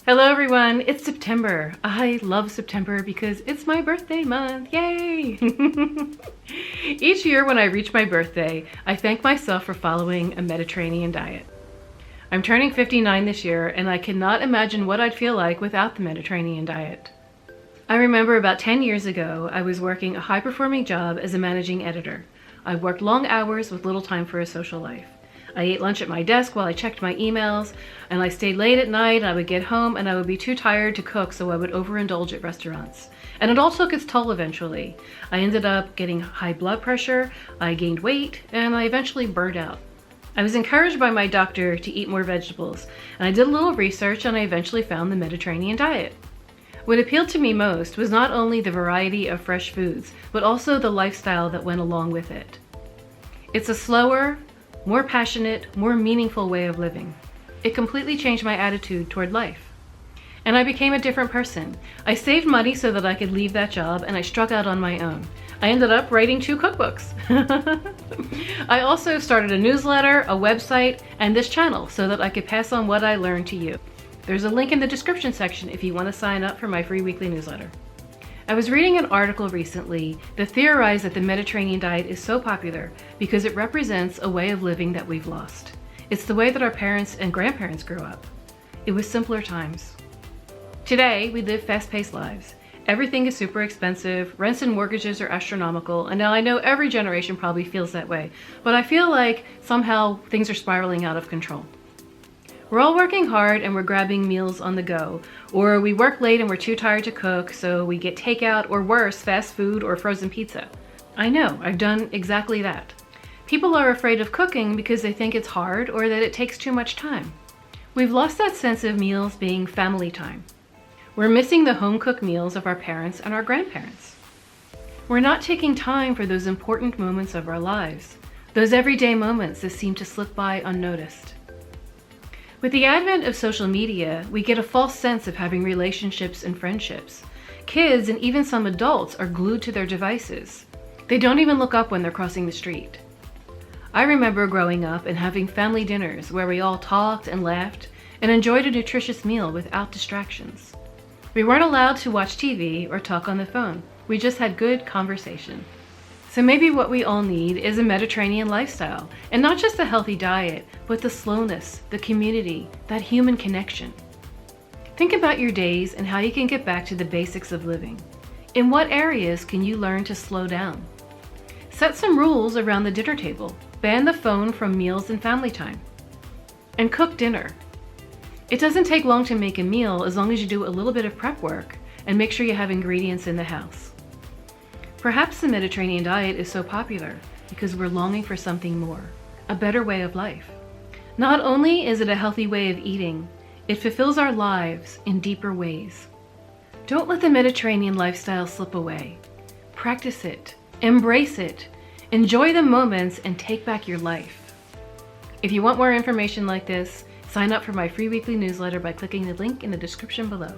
Hello everyone, it's September. I love September because it's my birthday month, yay! Each year when I reach my birthday, I thank myself for following a Mediterranean diet. I'm turning 59 this year and I cannot imagine what I'd feel like without the Mediterranean diet. I remember about 10 years ago, I was working a high-performing job as a managing editor. I worked long hours with little time for a social life. I ate lunch at my desk while I checked my emails, and I stayed late at night. I would get home and I would be too tired to cook, so I would overindulge at restaurants. And it all took its toll eventually. I ended up getting high blood pressure, I gained weight, and I eventually burned out. I was encouraged by my doctor to eat more vegetables, and I did a little research and I eventually found the Mediterranean diet. What appealed to me most was not only the variety of fresh foods, but also the lifestyle that went along with it. It's a slower, more passionate, more meaningful way of living. It completely changed my attitude toward life. And I became a different person. I saved money so that I could leave that job, and I struck out on my own. I ended up writing 2 cookbooks. I also started a newsletter, a website, and this channel so that I could pass on what I learned to you. There's a link in the description section if you want to sign up for my free weekly newsletter. I was reading an article recently that theorized that the Mediterranean diet is so popular because it represents a way of living that we've lost. It's the way that our parents and grandparents grew up. It was simpler times. Today, we live fast-paced lives. Everything is super expensive, rents and mortgages are astronomical, and now I know every generation probably feels that way, but I feel like somehow things are spiraling out of control. We're all working hard and we're grabbing meals on the go, or we work late and we're too tired to cook, so we get takeout or worse, fast food or frozen pizza. I know, I've done exactly that. People are afraid of cooking because they think it's hard or that it takes too much time. We've lost that sense of meals being family time. We're missing the home-cooked meals of our parents and our grandparents. We're not taking time for those important moments of our lives, those everyday moments that seem to slip by unnoticed. With the advent of social media, we get a false sense of having relationships and friendships. Kids and even some adults are glued to their devices. They don't even look up when they're crossing the street. I remember growing up and having family dinners where we all talked and laughed and enjoyed a nutritious meal without distractions. We weren't allowed to watch TV or talk on the phone. We just had good conversation. So maybe what we all need is a Mediterranean lifestyle, and not just a healthy diet, but the slowness, the community, that human connection. Think about your days and how you can get back to the basics of living. In what areas can you learn to slow down? Set some rules around the dinner table. Ban the phone from meals and family time. And cook dinner. It doesn't take long to make a meal as long as you do a little bit of prep work and make sure you have ingredients in the house. Perhaps the Mediterranean diet is so popular because we're longing for something more, a better way of life. Not only is it a healthy way of eating, it fulfills our lives in deeper ways. Don't let the Mediterranean lifestyle slip away. Practice it, embrace it, enjoy the moments, and take back your life. If you want more information like this, sign up for my free weekly newsletter by clicking the link in the description below.